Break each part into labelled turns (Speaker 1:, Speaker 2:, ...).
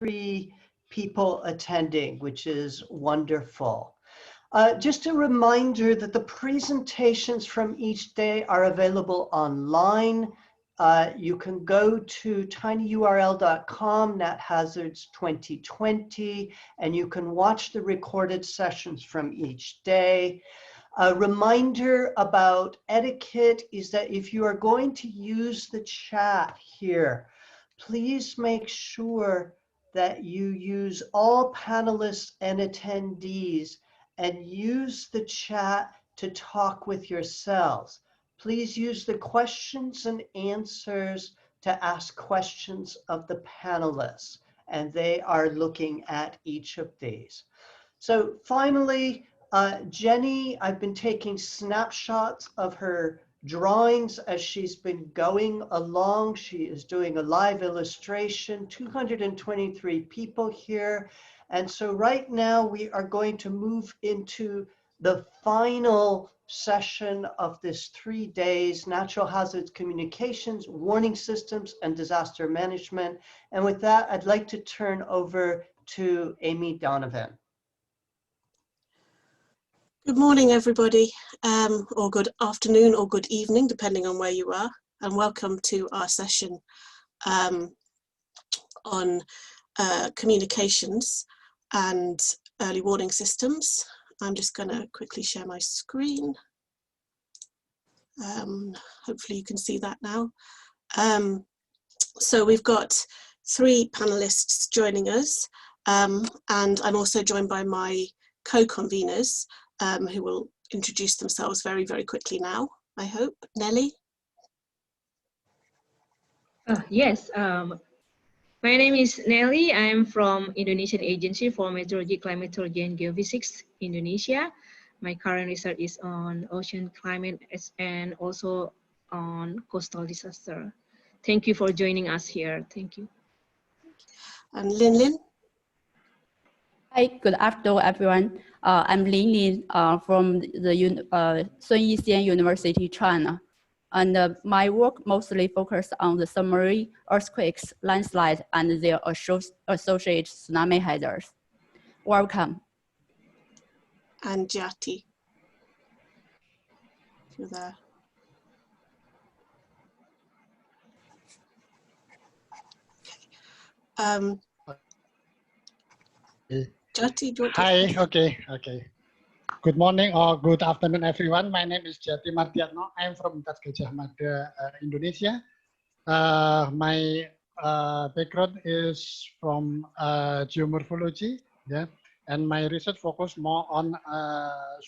Speaker 1: 3 people attending, which is wonderful. Just a reminder that the presentations from each day are available online. You can go to tinyurl.com, NatHazards2020, and you can watch the recorded sessions from each day. A reminder about etiquette is that if you are going to use the chat here, please make sure that you use all panelists and attendees and use the chat to talk with yourselves. Please use the questions and answers to ask questions of the panelists, and they are looking at each of these. So finally, Jenny, I've been taking snapshots of her drawings as she's been going along. She is doing a live illustration, 223 people here. And so right now we are going to move into the final session of this 3 days, natural hazards communications, warning systems, and disaster management. And with that, I'd like to turn over to Amy Donovan.
Speaker 2: Good morning, everybody, or good afternoon or good evening, depending on where you are, and welcome to our session on communications and early warning systems. I'm just going to quickly share my screen. Hopefully you can see that now. So we've got 3 panelists joining us, and I'm also joined by my co-conveners, who will introduce themselves very, very quickly now, I hope. Nelly?
Speaker 3: Yes, my name is Nelly. I'm from Indonesian Agency for Meteorology, Climatology, and Geophysics, Indonesia. My current research is on ocean climate and also on coastal disaster. Thank you for joining us here. Thank you.
Speaker 2: And Lin?
Speaker 4: Hi, good afternoon, everyone. I'm Lin Lin from the Sun Yat-sen University, China. And my work mostly focuses on the submarine earthquakes, landslides, and their associated tsunami hazards. Welcome.
Speaker 2: And Jati. If you're there.
Speaker 5: Okay.
Speaker 2: Jati, do you want to...
Speaker 5: Hi, okay. Good morning or good afternoon, everyone. My name is Jati Martiatno. I'm from Universitas Gadjah Mada, Indonesia. My background is from geomorphology, yeah, and my research focus more on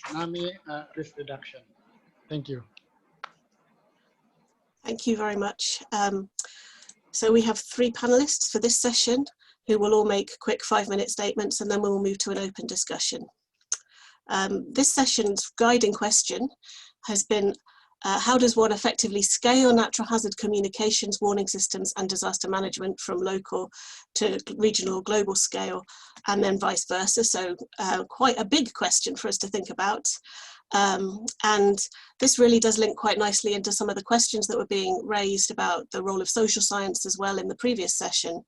Speaker 5: tsunami risk reduction. Thank you.
Speaker 2: Thank you very much. So we have 3 panelists for this session who will all make quick 5-minute statements, and then we will move to an open discussion. This session's guiding question has been, how does one effectively scale natural hazard communications, warning systems, and disaster management from local to regional, global scale, and then vice versa? So quite a big question for us to think about. And this really does link quite nicely into some of the questions that were being raised about the role of social science as well in the previous session,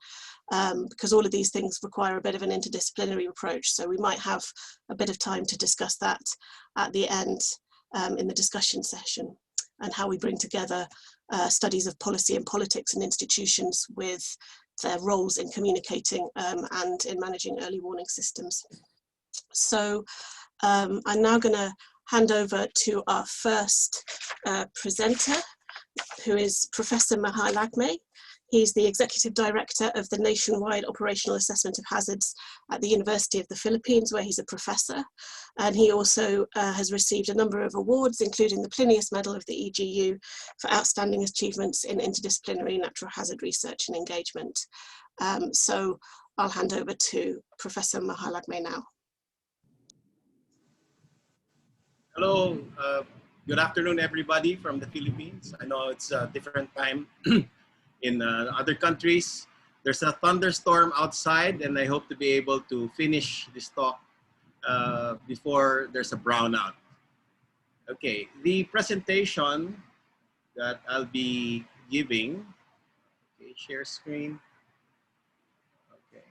Speaker 2: because all of these things require a bit of an interdisciplinary approach. So we might have a bit of time to discuss that at the end in the discussion session, and how we bring together studies of policy and politics and institutions with their roles in communicating and in managing early warning systems. So I'm now going to hand over to our first presenter, who is Professor Mahal Lagme. He's the Executive Director of the Nationwide Operational Assessment of Hazards at the University of the Philippines, where he's a professor. And he also has received a number of awards, including the Plinius Medal of the EGU for outstanding achievements in interdisciplinary natural hazard research and engagement. So I'll hand over to Professor Mahal Lagme now.
Speaker 6: Hello, good afternoon, everybody from the Philippines. I know it's a different time in other countries. There's a thunderstorm outside, and I hope to be able to finish this talk before there's a brownout. Okay, the presentation that I'll be giving, okay, share screen. Okay,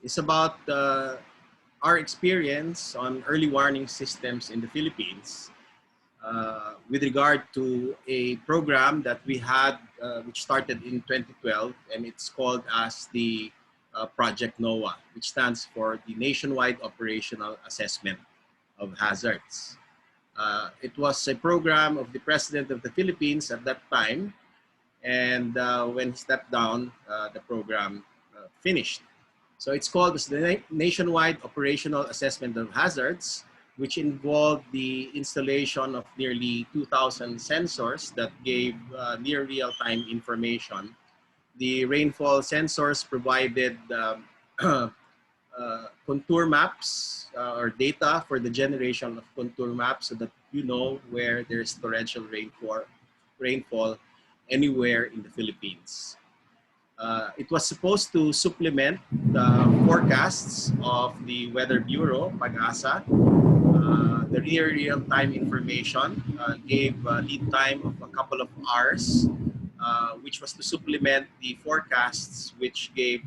Speaker 6: is about our experience on early warning systems in the Philippines with regard to a program that we had, which started in 2012, and it's called as the Project NOAA, which stands for the Nationwide Operational Assessment of Hazards. It was a program of the President of the Philippines at that time, and when he stepped down, the program finished. So it's called the Nationwide Operational Assessment of Hazards, which involved the installation of nearly 2,000 sensors that gave near real-time information. The rainfall sensors provided contour maps or data for the generation of contour maps so that you know where there's torrential rainfall anywhere in the Philippines. It was supposed to supplement the forecasts of the Weather Bureau, PAG-ASA. The near real-time information gave a lead time of a couple of hours, which was to supplement the forecasts which gave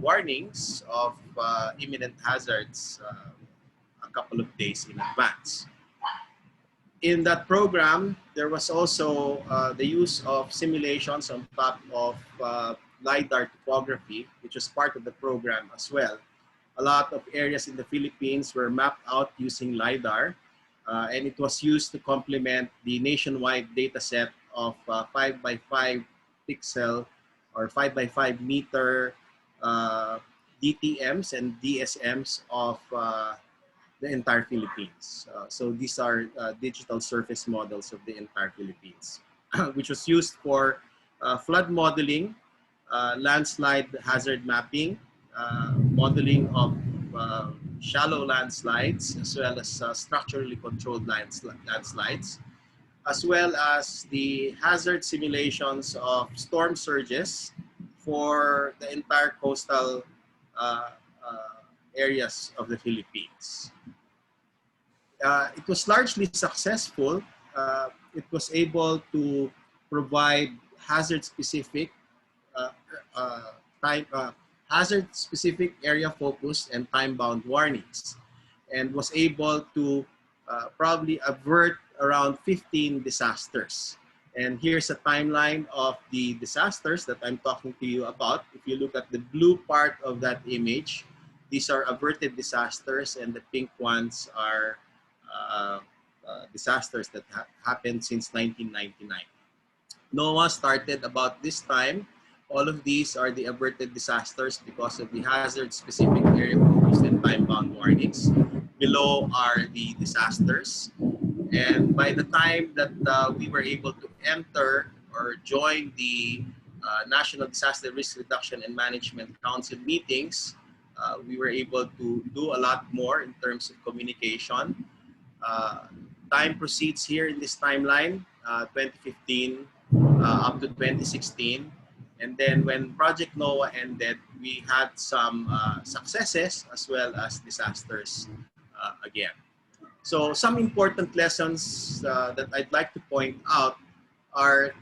Speaker 6: warnings of imminent hazards a couple of days in advance. In that program, there was also the use of simulations on top of LiDAR topography, which was part of the program as well. A lot of areas in the Philippines were mapped out using LiDAR, and it was used to complement the nationwide data set of 5 by 5 pixel or 5 by 5 meter DTMs and DSMs of the entire Philippines. So these are digital surface models of the entire Philippines, which was used for flood modeling, landslide hazard mapping, modeling of shallow landslides, as well as structurally controlled landslides, as well as the hazard simulations of storm surges for the entire coastal areas of the Philippines. It was largely successful. It was able to provide hazard-specific hazard-specific area-focused and time-bound warnings, and was able to probably avert around 15 disasters. And here's a timeline of the disasters that I'm talking to you about. If you look at the blue part of that image, these are averted disasters, and the pink ones are disasters that happened since 1999. NOAA started about this time. All of these are the averted disasters because of the hazard-specific area focused and time-bound warnings. Below are the disasters. And by the time that we were able to enter or join the National Disaster Risk Reduction and Management Council meetings, we were able to do a lot more in terms of communication. Time proceeds here in this timeline, 2015 up to 2016. And then when Project NOAA ended, we had some successes as well as disasters again. So some important lessons that I'd like to point out are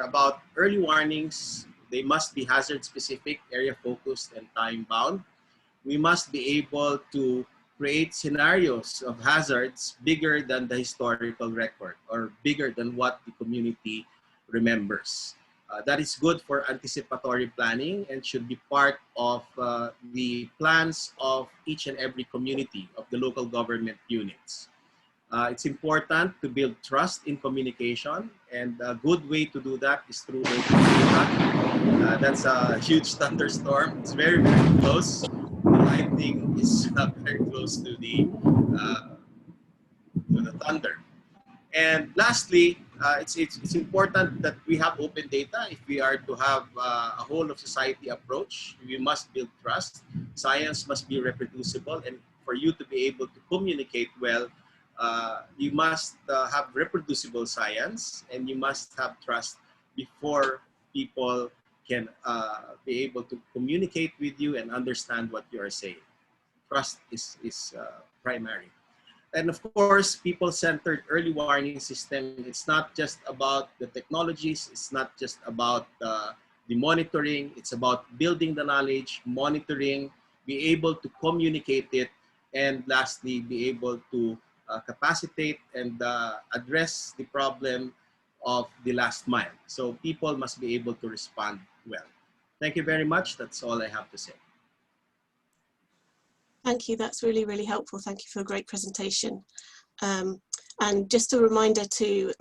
Speaker 6: about early warnings. They must be hazard-specific, area-focused, and time-bound. We must be able to create scenarios of hazards bigger than the historical record or bigger than what the community remembers. That is good for anticipatory planning and should be part of the plans of each and every community of the local government units. It's important to build trust in communication, and a good way to do that is through local data. That's a huge thunderstorm. It's very, very close. The lightning is very close to the thunder. And lastly, it's important that we have open data. If we are to have a whole of society approach, we must build trust. Science must be reproducible, and for you to be able to communicate well, you must have reproducible science, and you must have trust before people can be able to communicate with you and understand what you are saying. Trust is primary. And of course, people-centered early warning system, it's not just about the technologies, it's not just about the monitoring, it's about building the knowledge, monitoring, be able to communicate it, and lastly, be able to capacitate and address the problem of the last mile. So people must be able to respond well. Thank you very much. That's all I have to say.
Speaker 2: Thank you. That's really, really helpful. Thank you for a great presentation. And just a reminder to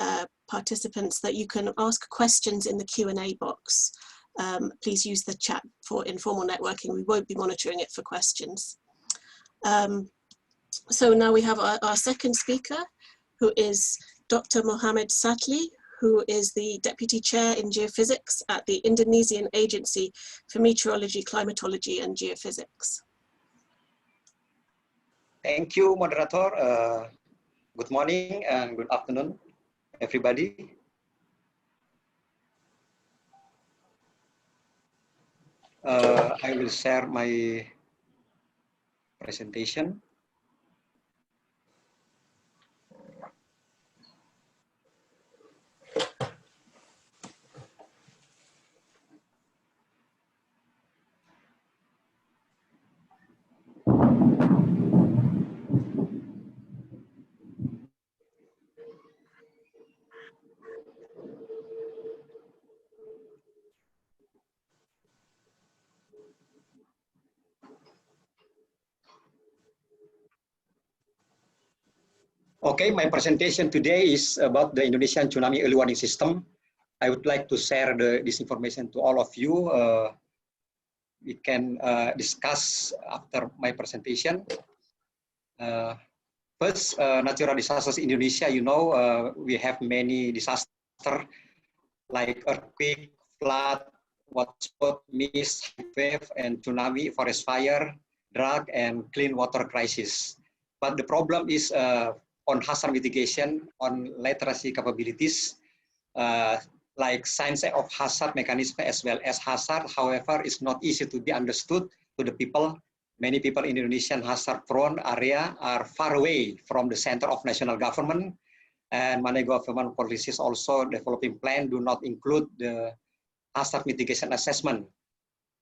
Speaker 2: participants that you can ask questions in the Q&A box. Please use the chat for informal networking. We won't be monitoring it for questions. So now we have our second speaker, who is Dr. Mohammed Satli, who is the Deputy Chair in Geophysics at the Indonesian Agency for Meteorology, Climatology and Geophysics.
Speaker 7: Thank you, moderator. Good morning and good afternoon, everybody. I will share my presentation. Okay, my presentation today is about the Indonesian tsunami early warning system. I would like to share this information to all of you. We can discuss after my presentation. First, natural disasters in Indonesia, you know, we have many disasters like earthquake, flood, waterspot, mist, wave, and tsunami, forest fire, drought, and clean water crisis. But the problem is on hazard mitigation, on literacy capabilities, like science of hazard mechanism as well as hazard. However, it's not easy to be understood to the people. Many people in Indonesian hazard-prone area are far away from the center of national government, and many government policies also developing plan do not include the hazard mitigation assessment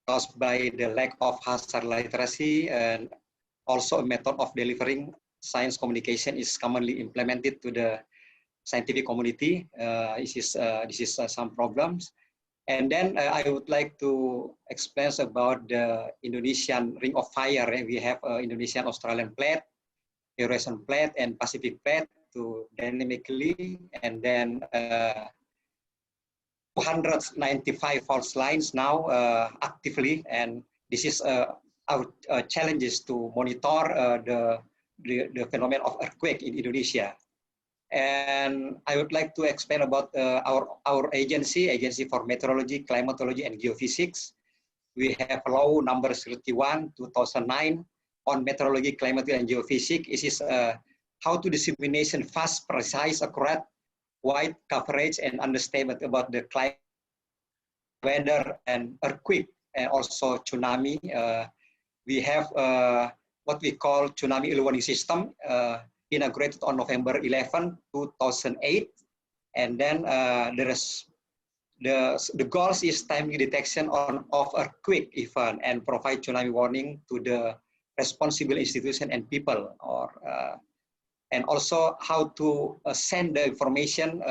Speaker 7: caused by the lack of hazard literacy, and also a method of delivering science communication is commonly implemented to the scientific community. This is some problems. And then I would like to explain about the Indonesian ring of fire. We have Indonesian Australian plate, Eurasian plate, and Pacific plate to dynamically, and then 295 fault lines now actively, and this is our challenges to monitor the phenomenon of earthquake in Indonesia. And I would like to explain about our agency for meteorology, climatology, and geophysics. We have law number 31, 2009 on meteorology, climatology, and geophysics. It is how to dissemination fast, precise, accurate, wide coverage, and understanding about the climate, weather, and earthquake, and also tsunami. We have what we call tsunami early warning system, inaugurated on November 11, 2008. And then there is the goals is timely detection of earthquake event and provide tsunami warning to the responsible institution and people, or and also how to send the information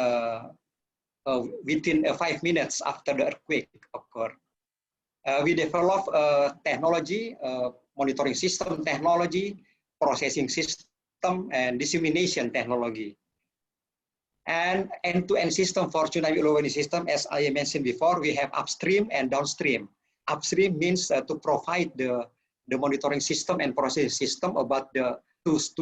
Speaker 7: within 5 minutes after the earthquake occurred. We develop technology, monitoring system technology, processing system, and dissemination technology. And end-to-end system for tsunami early warning system, as I mentioned before, we have upstream and downstream. Upstream means to provide the monitoring system and processing system about to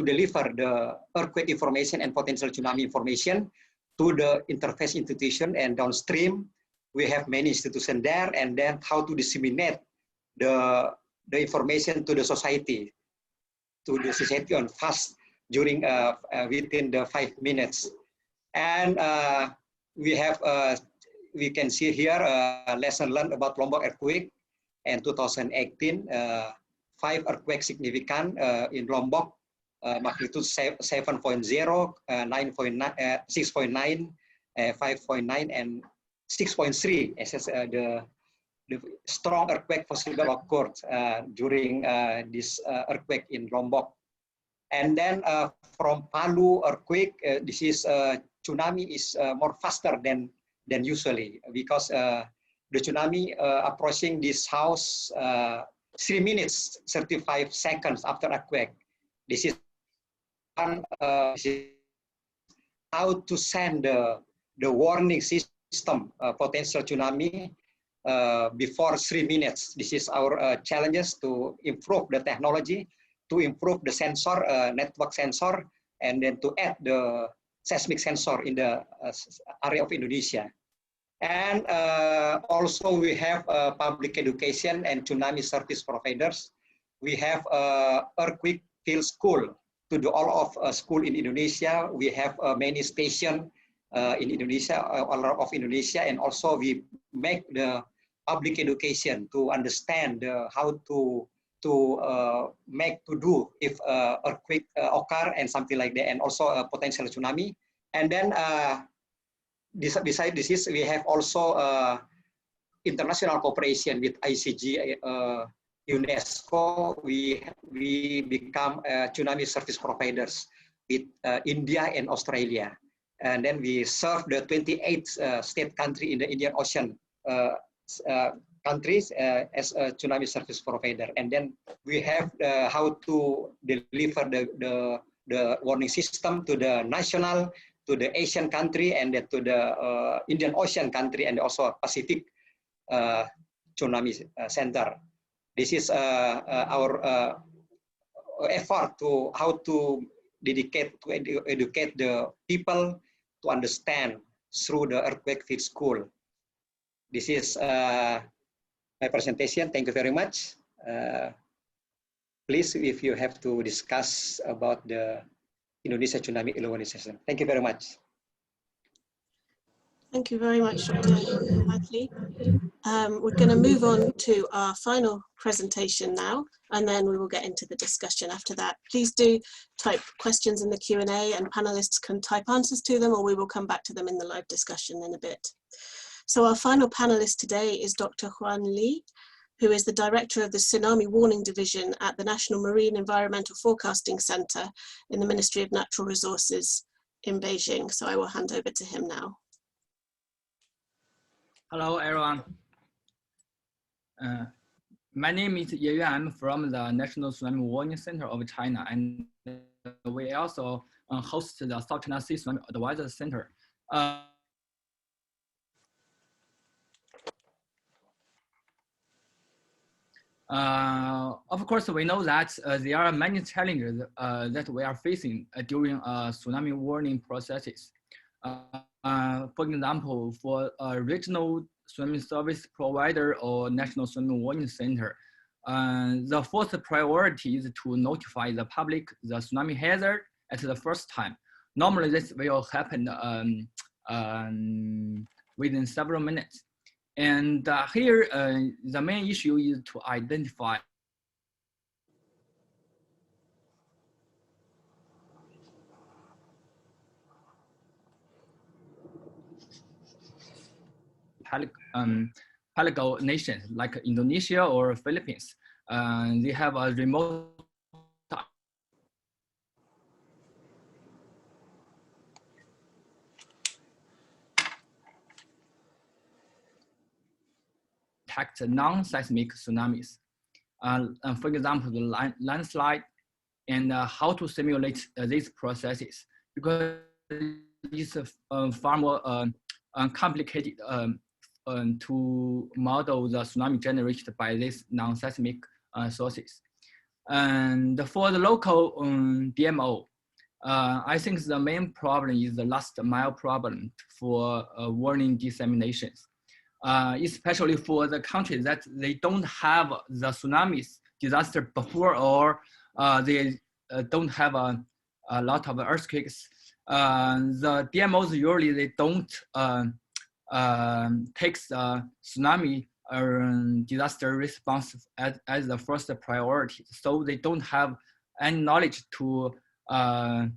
Speaker 7: deliver the earthquake information and potential tsunami information to the interface institution. And downstream, we have many institutions there, and then how to disseminate the information to the society on fast during within the 5 minutes. And we have we can see here lesson learned about Lombok earthquake in 2018. 5 earthquake significant in Lombok, magnitude 7.0, 9.9, 6.9, 5.9, and 6.3 as strong earthquake possible occurred during this earthquake in Lombok. And then from Palu earthquake, this is tsunami is more faster than usually, because the tsunami approaching this house 3 minutes 35 seconds after earthquake. This is how to send the warning system potential tsunami before 3 minutes. This is our challenges to improve the technology, to improve the sensor, network sensor, and then to add the seismic sensor in the area of Indonesia. And also we have public education and tsunami service providers. We have earthquake field school to do all of school in Indonesia. We have many stations in Indonesia, all of Indonesia, and also we make the public education to understand how to do if earthquake occur and something like that, and also a potential tsunami. And then beside this, we have also international cooperation with ICG, UNESCO. We become tsunami service providers with India and Australia, and then we serve the 28 state country in the Indian Ocean countries as a tsunami service provider. And then we have how to deliver the warning system to the national, to the Asian country, and to the Indian Ocean country, and also Pacific tsunami center. This is our effort to how to educate the people to understand through the earthquake field school. This is my presentation. Thank you very much. Please, if you have to discuss about the Indonesia Tsunami Early Warning System. Thank you very much.
Speaker 2: Thank you very much, Dr. Hadley. We're going to move on to our final presentation now, and then we will get into the discussion after that. Please do type questions in the Q&A, and panelists can type answers to them, or we will come back to them in the live discussion in a bit. So our final panelist today is Dr. Huan Li, who is the Director of the Tsunami Warning Division at the National Marine Environmental Forecasting Center in the Ministry of Natural Resources in Beijing. So I will hand over to him now.
Speaker 8: Hello, everyone. My name is Ye Yuan. I'm from the National Tsunami Warning Center of China, and we also host the South China Sea Tsunami Advisor Center. Of course, we know that there are many challenges that we are facing during tsunami warning processes. For example, for a regional tsunami service provider or national tsunami warning center, the first priority is to notify the public the tsunami hazard at the first time. Normally, this will happen within several minutes. And here, the main issue is to identify Pelago nations like Indonesia or Philippines. They have a remote detect non-seismic tsunamis. For example, the landslide, and how to simulate these processes, because it's far more complicated to model the tsunami generated by these non-seismic sources. And for the local DMO, I think the main problem is the last mile problem for warning disseminations, especially for the countries that they don't have the tsunamis disaster before, or they don't have a lot of earthquakes. The DMOs usually they don't take the tsunami disaster response as the first priority. So they don't have any knowledge to how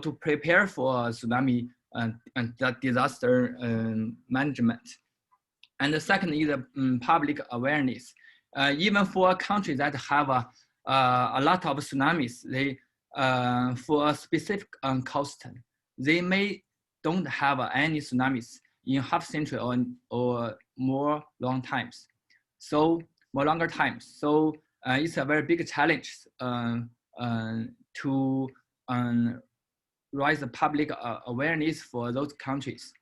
Speaker 8: to prepare for tsunami and the disaster management. And the second is public awareness. Even for countries that have a lot of tsunamis, they for a specific coast, they may don't have any tsunamis in half century or more long times. So more longer times. So it's a very big challenge to raise the public awareness for those countries.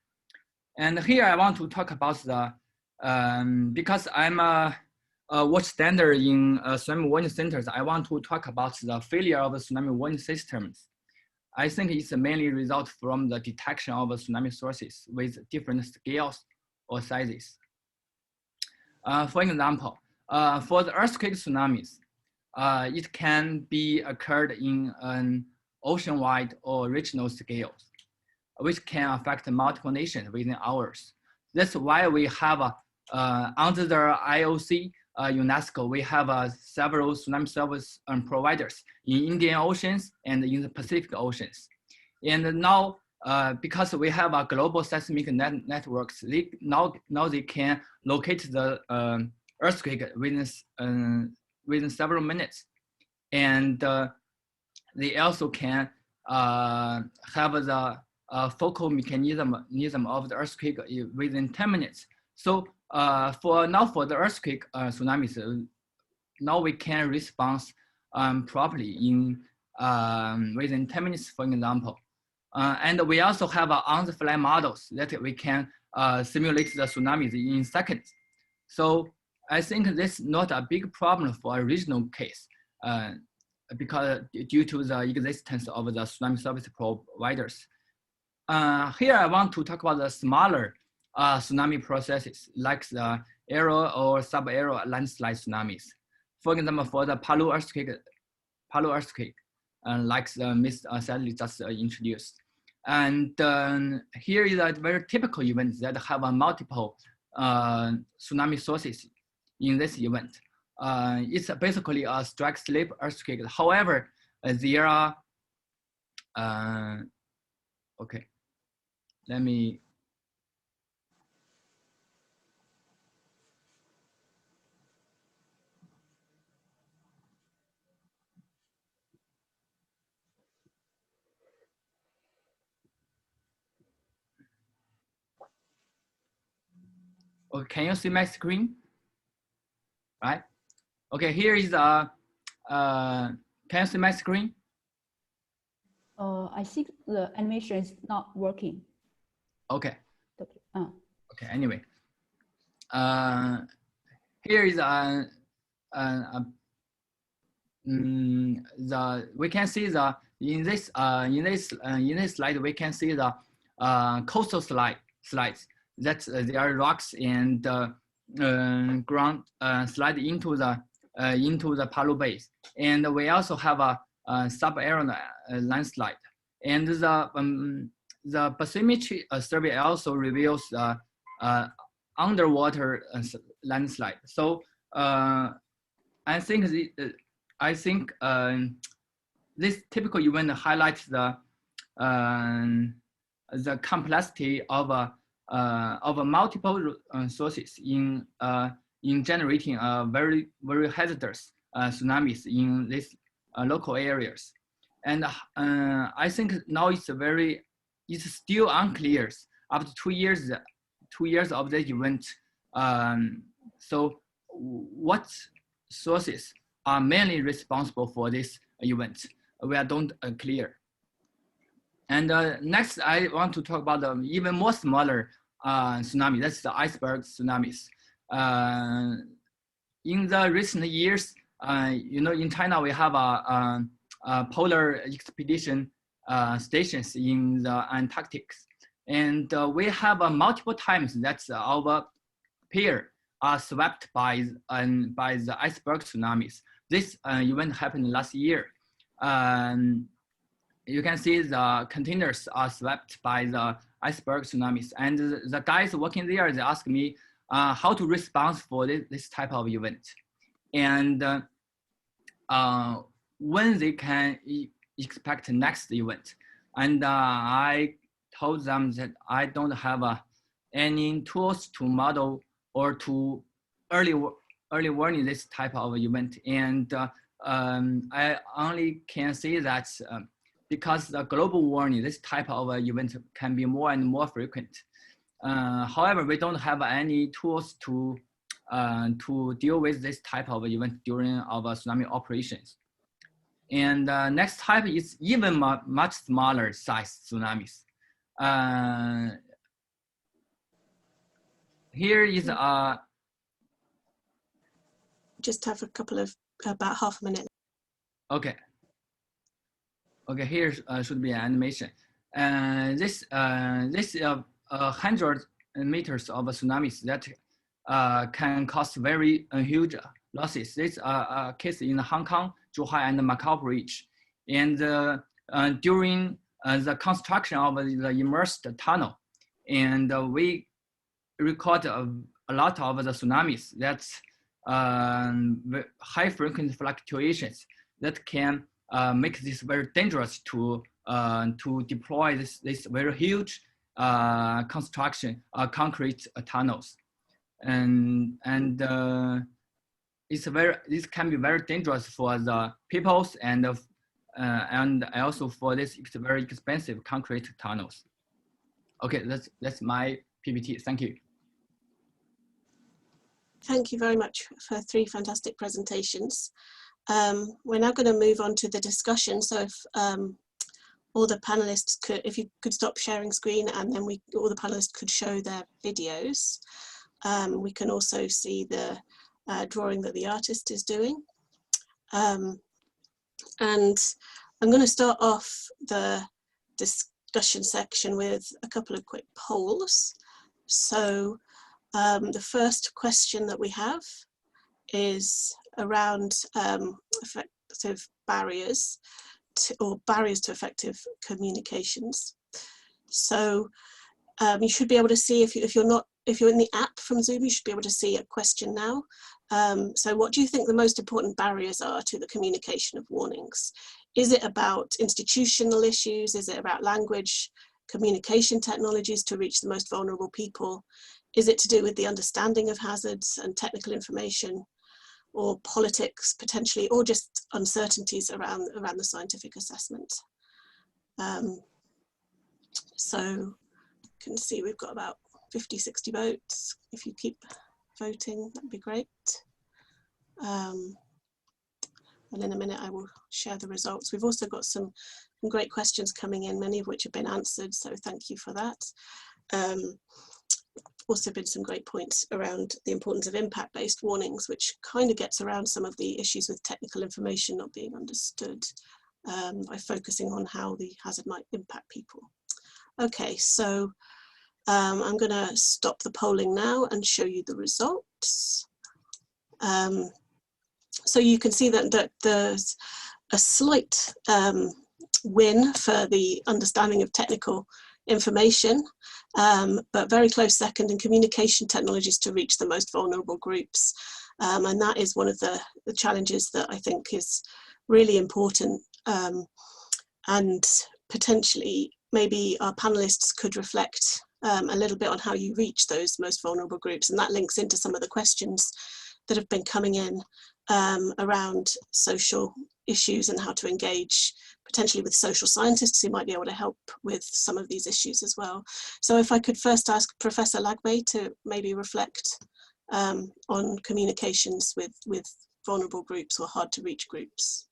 Speaker 8: And here I want to talk about the, because I'm a watchstander in tsunami warning centers, I want to talk about the failure of the tsunami warning systems. I think it's mainly result from the detection of tsunami sources with different scales or sizes. For example, for the earthquake tsunamis, it can be occurred in an ocean-wide or regional scales, which can affect multiple nations within hours. That's why we have under the IOC, UNESCO, we have several tsunami service providers in Indian Oceans and in the Pacific Oceans. And now, because we have a global seismic networks, now they can locate the earthquake within several minutes. And they also can have the focal mechanism of the earthquake within 10 minutes. So for the earthquake tsunamis, now we can respond properly in within 10 minutes, for example. And we also have on-the-fly models that we can simulate the tsunamis in seconds. So I think this is not a big problem for a regional case because due to the existence of the tsunami service providers. Here I want to talk about the smaller tsunami processes like the aerial or sub-aerial landslide tsunamis. For example, for the Palu earthquake, like the Ms. Sadly just introduced. And here is a very typical event that have a multiple tsunami sources in this event. It's basically a strike-slip earthquake. However, there are, okay, let me, okay, can you see my screen? Right? Okay, here is a, can you see my screen?
Speaker 4: I think the animation is not working.
Speaker 8: Okay.
Speaker 4: Okay.
Speaker 8: Okay, anyway. Here is we can see the in this slide we can see the coastal slides that there are rocks and ground slide into the Palu base, and we also have a sub-aerial landslide, and the bathymetry survey also reveals underwater landslide. So I think this typical event highlights the complexity of multiple sources in generating very hazardous tsunamis in these local areas. And I think now it's still unclear after 2 years of the event. So what sources are mainly responsible for this event? We are don't clear. And next, I want to talk about the even more smaller tsunami. That's the iceberg tsunamis. In the recent years, in China, we have a polar expedition stations in the Antarctic, and we have multiple times that our pier are swept by the iceberg tsunamis. This event happened last year. You can see the containers are swept by the iceberg tsunamis, and the guys working there, they ask me how to respond for this type of event, and when they can expect next event. And I told them that I don't have any tools to model or to early warning this type of event. And I only can say that because the global warning, this type of event can be more and more frequent. However, we don't have any tools to deal with this type of event during our tsunami operations. And next type is even much smaller size tsunamis. Here is
Speaker 2: just have a couple of about half a minute.
Speaker 8: Okay. Okay, here should be an animation. This 100 meters of tsunamis that can cause very huge losses. This a case in Hong Kong, Zhuhai, and Macau Bridge. And during the construction of the immersed tunnel, and we record a lot of the tsunamis that's high frequency fluctuations that can make this very dangerous to deploy this very huge construction concrete tunnels, and this can be very dangerous for the peoples and also for this very expensive concrete tunnels. Okay, that's my PPT. Thank you.
Speaker 2: Thank you very much for 3 fantastic presentations. We're now going to move on to the discussion. So if all the panelists could, if you could stop sharing screen, and then all the panelists could show their videos. We can also see the drawing that the artist is doing. And I'm going to start off the discussion section with a couple of quick polls. So the first question that we have is around effective barriers to effective communications. So you should be able to see, if you're in the app from Zoom, you should be able to see a question now. So what do you think the most important barriers are to the communication of warnings? Is it about institutional issues? Is it about language, communication technologies to reach the most vulnerable people? Is it to do with the understanding of hazards and technical information, or politics potentially, or just uncertainties around the scientific assessment? So you can see we've got about 50, 60 votes. If you keep voting, that'd be great. And in a minute, I will share the results. We've also got some great questions coming in, many of which have been answered, so thank you for that. Also been some great points around the importance of impact-based warnings, which kind of gets around some of the issues with technical information not being understood by focusing on how the hazard might impact people. Okay, so I'm going to stop the polling now and show you the results. So you can see that there's a slight win for the understanding of technical information, but very close second in communication technologies to reach the most vulnerable groups. And that is one of the challenges that I think is really important, and potentially maybe our panelists could reflect a little bit on how you reach those most vulnerable groups. And that links into some of the questions that have been coming in around social issues and how to engage potentially with social scientists who might be able to help with some of these issues as well. So if I could first ask Professor Lagbe to maybe reflect on communications with vulnerable groups or hard to reach groups.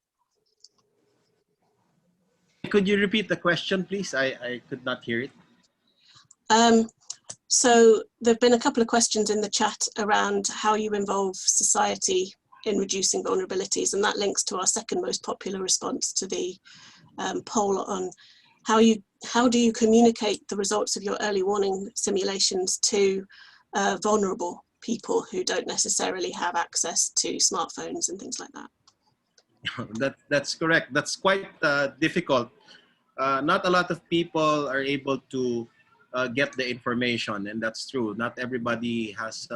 Speaker 6: Could you repeat the question, please? I could not hear it.
Speaker 2: So there've been a couple of questions in the chat around how you involve society in reducing vulnerabilities, and that links to our second most popular response to the poll on how do you communicate the results of your early warning simulations to vulnerable people who don't necessarily have access to smartphones and things like that.
Speaker 6: That's correct. That's quite difficult. Not a lot of people are able to get the information, and that's true. Not everybody has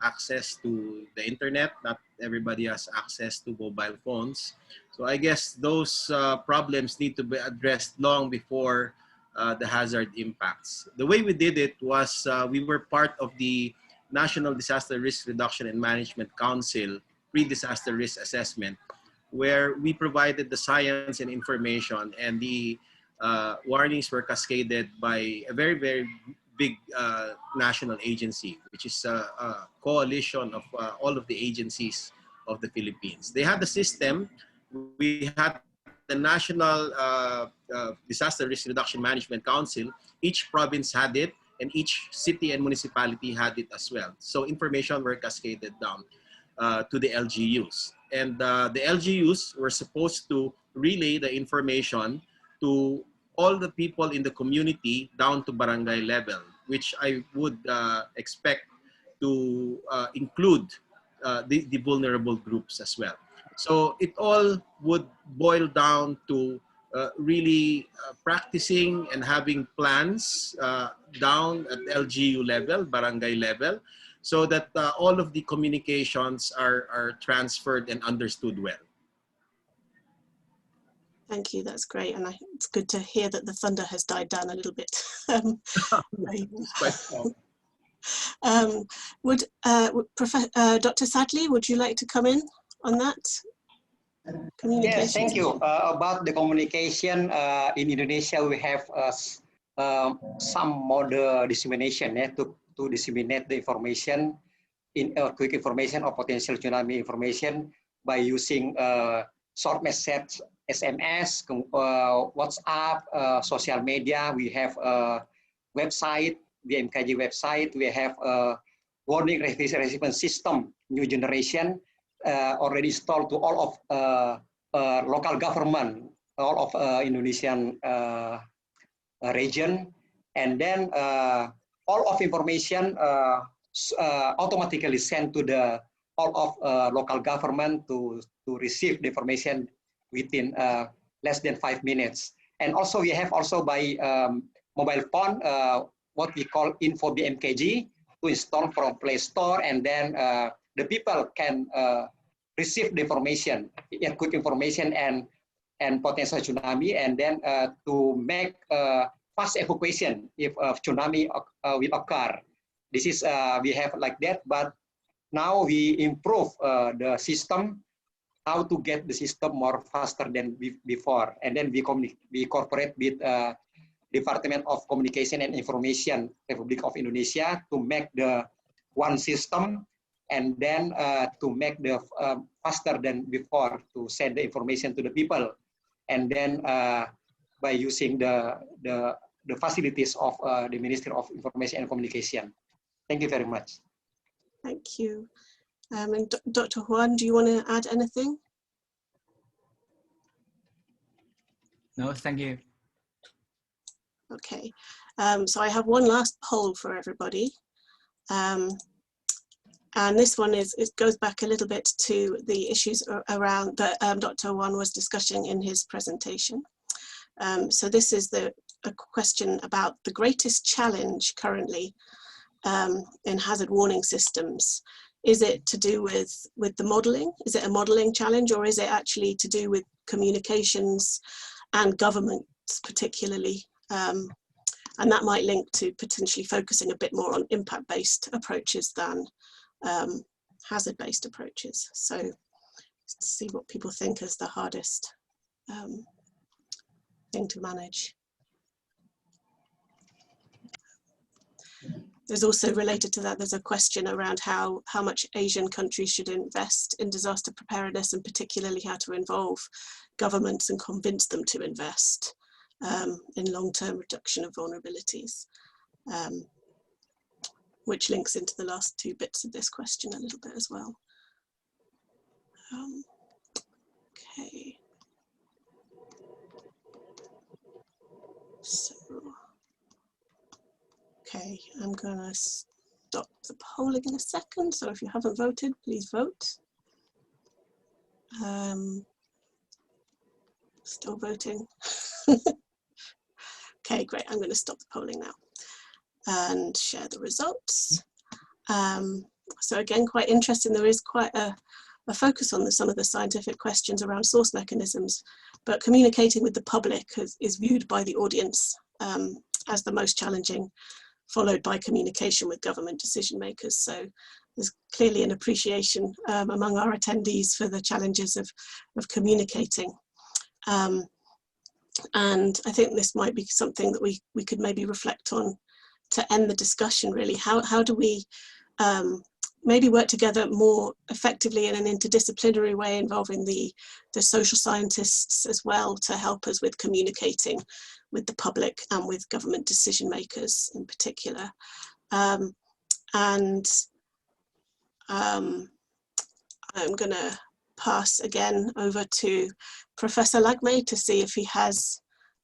Speaker 6: access to the internet. Not everybody has access to mobile phones. So I guess those problems need to be addressed long before the hazard impacts. The way we did it was we were part of the National Disaster Risk Reduction and Management Council pre-disaster risk assessment, where we provided the science and information, and the warnings were cascaded by a very, very big national agency, which is a coalition of all of the agencies of the Philippines. They had the system. We had the National Disaster Risk Reduction Management Council. Each province had it, and each city and municipality had it as well. So information were cascaded down to the LGUs. And the LGUs were supposed to relay the information to all the people in the community down to barangay level, which I would expect to include the vulnerable groups as well. So it all would boil down to really practicing and having plans down at LGU level, barangay level, so that all of the communications are transferred and understood well.
Speaker 2: Thank you, that's great. And it's good to hear that the thunder has died down a little bit. Dr. Sadley, would you like to come in on that?
Speaker 7: Yes, thank you. About the communication in Indonesia, we have some model dissemination to disseminate the information in quick information or potential tsunami information by using short message, SMS, WhatsApp, social media. We have a website, BMKG website. We have a warning receiving system, new generation, already installed to all of local government, all of Indonesian region, and then all of information automatically sent to the all of local government to receive the information within less than 5 minutes. And also we have also by mobile phone what we call Info BMKG to install from Play Store, and then the people can receive the information, quick information and potential tsunami, and then to make fast evacuation if a tsunami will occur. This is we have like that, but now we improve the system, how to get the system more faster than before, and then we cooperate with Department of Communication and Information, Republic of Indonesia, to make the one system, and then to make the faster than before to send the information to the people, and then by using the facilities of the Ministry of Information and Communication. Thank you very much.
Speaker 2: Thank you. And Dr. Juan, do you want to add anything?
Speaker 8: No, thank you.
Speaker 2: Okay, so I have one last poll for everybody. And this one it goes back a little bit to the issues around that Dr. Juan was discussing in his presentation. So this is a question about the greatest challenge currently in hazard warning systems. Is it to do with the modeling? Is it a modeling challenge, or is it actually to do with communications and governments particularly? And that might link to potentially focusing a bit more on impact-based approaches than hazard-based approaches. So let's see what people think is the hardest thing to manage. There's also related to that, there's a question around how much Asian countries should invest in disaster preparedness, and particularly how to involve governments and convince them to invest in long-term reduction of vulnerabilities, which links into the last two bits of this question a little bit as well. Okay. So, okay, I'm gonna stop the polling in a second. So if you haven't voted, please vote. Still voting. Okay, great. I'm going to stop the polling now and share the results. So again, quite interesting. There is quite a focus on some of the scientific questions around source mechanisms, but communicating with the public is viewed by the audience as the most challenging followed by communication with government decision makers. So there's clearly an appreciation among our attendees for the challenges of communicating. And I think this might be something that we could maybe reflect on to end the discussion, really. How do we maybe work together more effectively in an interdisciplinary way, involving the social scientists as well, to help us with communicating with the public and with government decision makers in particular. I'm going to pass again over to Professor Lagme to see if he has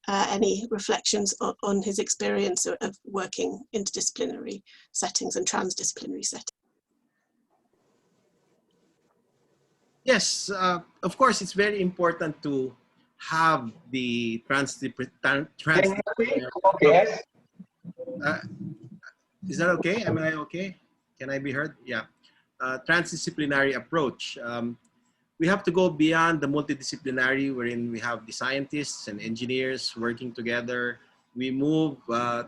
Speaker 2: any reflections on his experience of working interdisciplinary settings and transdisciplinary settings.
Speaker 6: Yes, of course, it's very important to have the transdisciplinary. Is that okay? Am I okay? Can I be heard? Yeah. Transdisciplinary approach. We have to go beyond the multidisciplinary, wherein we have the scientists and engineers working together. We move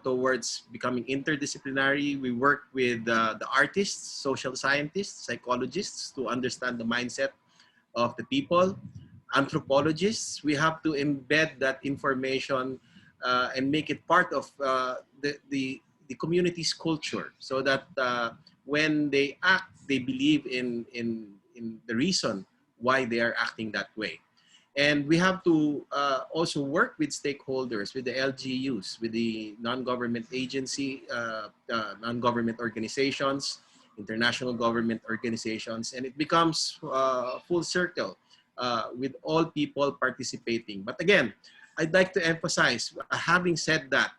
Speaker 6: towards becoming interdisciplinary. We work with the artists, social scientists, psychologists to understand the mindset of the people. Anthropologists, we have to embed that information and make it part of the community's culture, so that when they act, they believe in the reason why they are acting that way. And we have to also work with stakeholders, with the LGUs, with the non-government agency, non-government organizations, international government organizations, and it becomes full circle with all people participating. But again, I'd like to emphasize, having said that,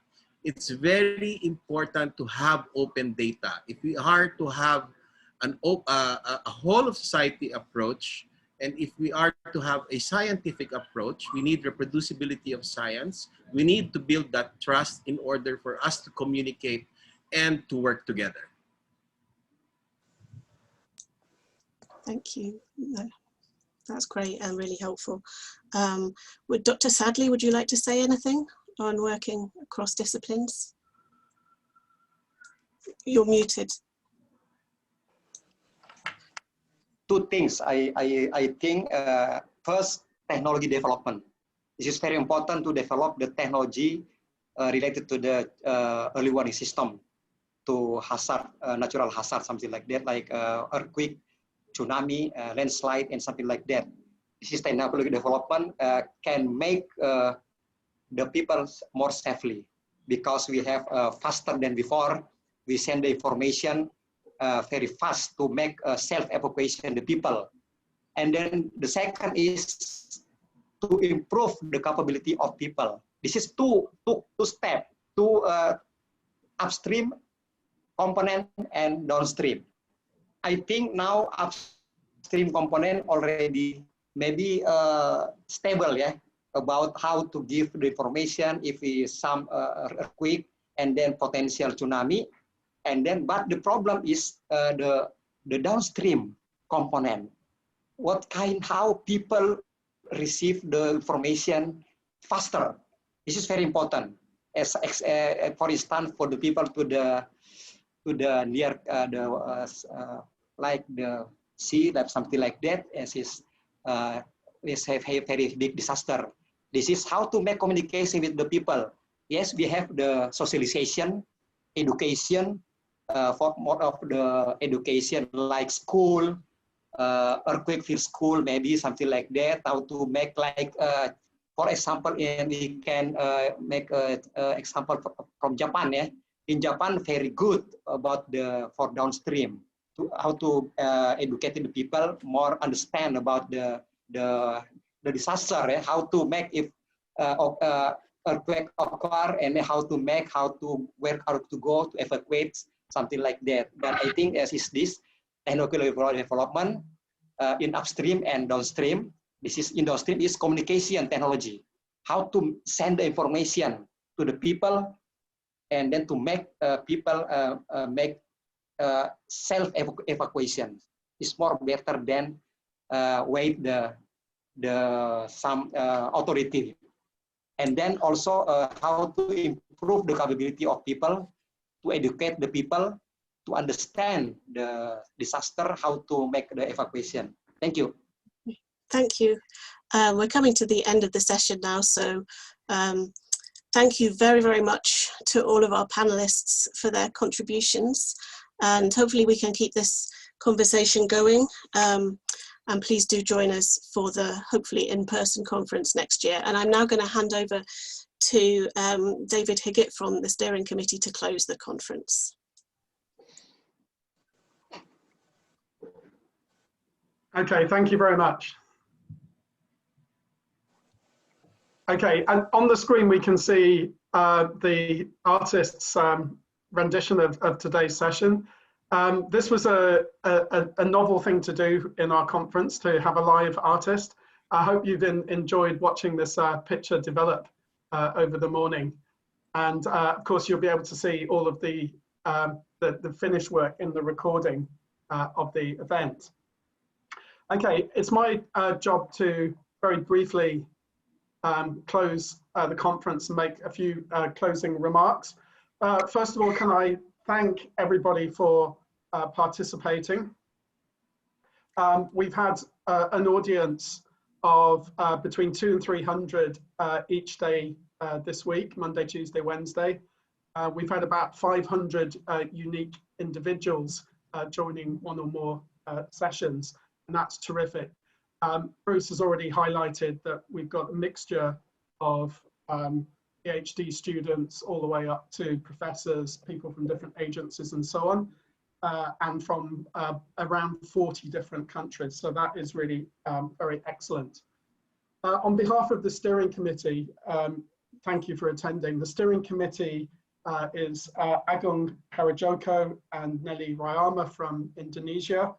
Speaker 6: it's very important to have open data. If we are to have a whole of society approach, and if we are to have a scientific approach, we need reproducibility of science. We need to build that trust in order for us to communicate and to work together.
Speaker 2: Thank you. No, that's great and really helpful. Would Dr. Sadley, would you like to say anything on working across disciplines? You're muted.
Speaker 7: Two things. I think first, technology development. This is very important to develop the technology related to the early warning system, to hazard, natural hazard, something like that, like earthquake, tsunami, landslide, and something like that. This is technology development can make the people more safely, because we have faster than before. We send the information very fast to make self-evacuation the people. And then the second is to improve the capability of people. This is two steps, two upstream component and downstream. I think now upstream component already maybe stable, yeah, about how to give the information if is some earthquake and then potential tsunami. And then, but the problem is the downstream component. How people receive the information faster. This is very important. As for instance, for the people to the near like the sea, like something like that, as is a very big disaster. This is how to make communication with the people. Yes, we have the socialization, education. For more of the education, like school, earthquake field school, maybe something like that. How to make like, for example, we can make an example from Japan. Yeah, in Japan, very good about for downstream, how to educate the people more understand about the disaster. Yeah? How to make if earthquake occur, and how to make where to go to evacuate. Something like that. But I think as is this technological development in upstream and downstream. This is in downstream is communication technology. How to send the information to the people, and then to make people make self-evacuation. Is more better than wait some authority. And then also how to improve the capability of people to educate the people to understand the disaster, how to make the evacuation. Thank you.
Speaker 2: Thank you. We're coming to the end of the session now, so thank you very, very much to all of our panelists for their contributions, and hopefully we can keep this conversation going. And please do join us for the hopefully in-person conference next year. And I'm now going to hand over to David Higgett from the steering committee to close the conference.
Speaker 9: Okay, thank you very much. Okay, and on the screen we can see the artists' rendition of today's session. This was a novel thing to do in our conference, to have a live artist. I hope you've enjoyed watching this picture develop over the morning. And of course, you'll be able to see all of the finished work in the recording of the event. Okay, it's my job to very briefly close the conference and make a few closing remarks. First of all, can I thank everybody for participating. We've had an audience of between 200 and 300 each day this week, Monday, Tuesday, Wednesday. We've had about 500 unique individuals joining one or more sessions, and that's terrific. Bruce has already highlighted that we've got a mixture of PhD students all the way up to professors, people from different agencies and so on, and from around 40 different countries. So that is really very excellent. On behalf of the steering committee, thank you for attending. The steering committee is Agung Harajoko and Nelly Rayama from Indonesia,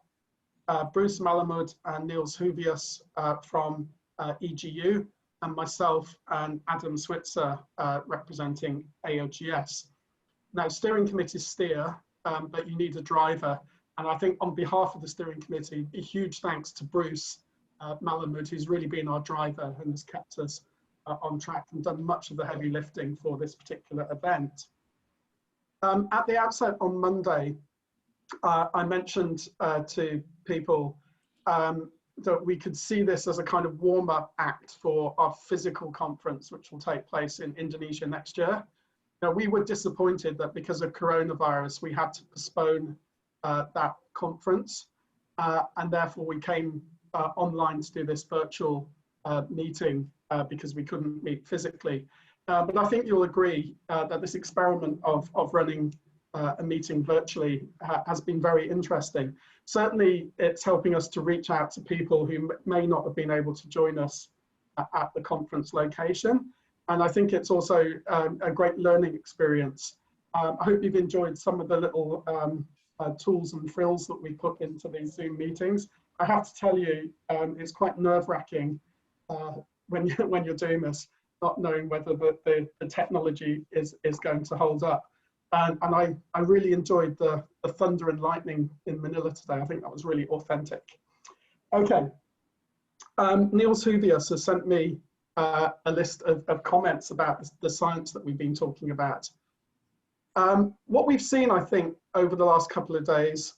Speaker 9: Bruce Malamud and Niels Huvius from EGU, and myself and Adam Switzer representing AOGS. Now, steering committees steer, but you need a driver. And I think on behalf of the steering committee, a huge thanks to Bruce Malamud, who's really been our driver and has kept us on track and done much of the heavy lifting for this particular event. At the outset on Monday, I mentioned to people that we could see this as a kind of warm-up act for our physical conference, which will take place in Indonesia next year. Now, we were disappointed that because of coronavirus, we had to postpone that conference, and therefore we came online to do this virtual meeting because we couldn't meet physically. But I think you'll agree that this experiment of running a meeting virtually has been very interesting. Certainly, it's helping us to reach out to people who may not have been able to join us at the conference location. And I think it's also a great learning experience. I hope you've enjoyed some of the little tools and frills that we put into these Zoom meetings. I have to tell you, it's quite nerve-wracking when you're doing this, not knowing whether the technology is going to hold up. And I really enjoyed the thunder and lightning in Manila today. I think that was really authentic. Okay, Niels Huvius has sent me a list of comments about the science that we've been talking about. What we've seen, I think, over the last couple of days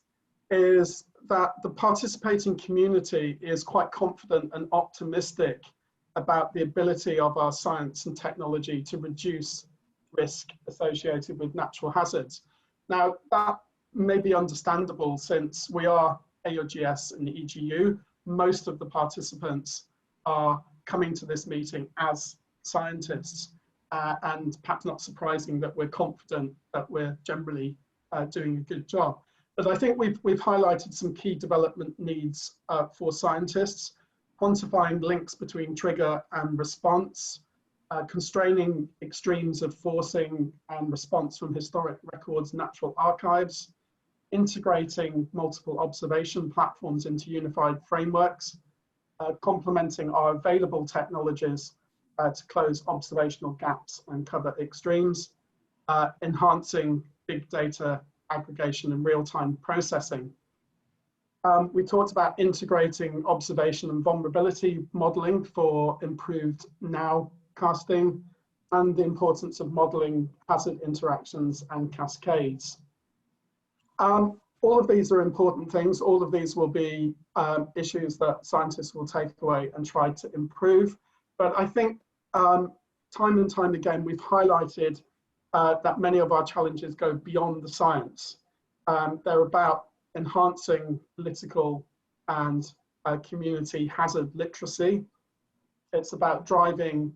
Speaker 9: is that the participating community is quite confident and optimistic about the ability of our science and technology to reduce risk associated with natural hazards. Now, that may be understandable since we are AOGS and EGU. Most of the participants are coming to this meeting as scientists, and perhaps not surprising that we're confident that we're generally doing a good job. But I think we've highlighted some key development needs for scientists: quantifying links between trigger and response, constraining extremes of forcing and response from historic records, natural archives, integrating multiple observation platforms into unified frameworks, complementing our available technologies to close observational gaps and cover extremes, enhancing big data aggregation and real-time processing. We talked about integrating observation and vulnerability modeling for improved nowcasting, and the importance of modeling hazard interactions and cascades. All of these are important things. All of these will be issues that scientists will take away and try to improve. But I think time and time again, we've highlighted that many of our challenges go beyond the science. They're about enhancing political and community hazard literacy. It's about driving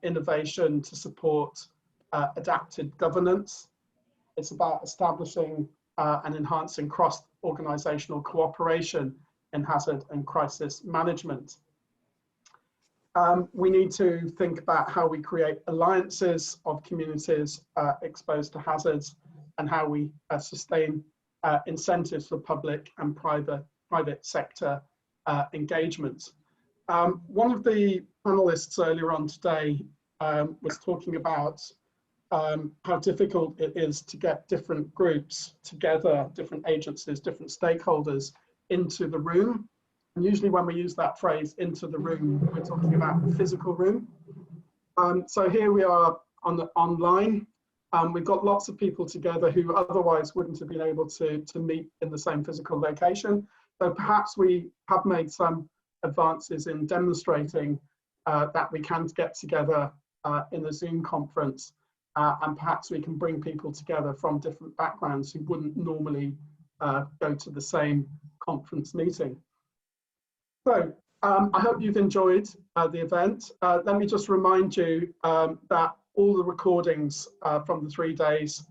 Speaker 9: innovation to support adapted governance. It's about establishing and enhancing cross-organizational cooperation in hazard and crisis management. We need to think about how we create alliances of communities exposed to hazards and how we sustain incentives for public and private sector engagement. One of the panelists earlier on today was talking about how difficult it is to get different groups together, different agencies, different stakeholders into the room. And usually when we use that phrase, into the room, we're talking about the physical room. So here we are online. We've got lots of people together who otherwise wouldn't have been able to meet in the same physical location. So perhaps we have made some advances in demonstrating that we can get together in a Zoom conference, and perhaps we can bring people together from different backgrounds who wouldn't normally go to the same conference meeting. So I hope you've enjoyed the event. Let me just remind you that all the recordings from the 3 days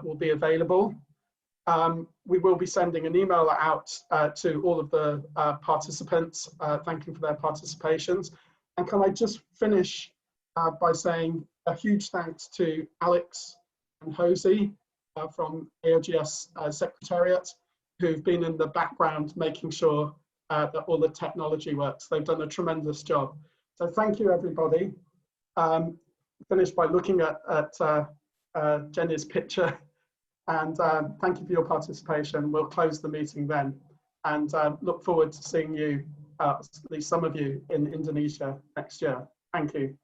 Speaker 9: will be available. We will be sending an email out to all of the participants, thanking for their participations. And can I just finish by saying a huge thanks to Alex and Josie from AOGS Secretariat, who've been in the background making sure that all the technology works. They've done a tremendous job. So thank you, everybody. Finish by looking at Jenny's picture, and thank you for your participation. We'll close the meeting then, and look forward to seeing you, at least some of you, in Indonesia next year. Thank you.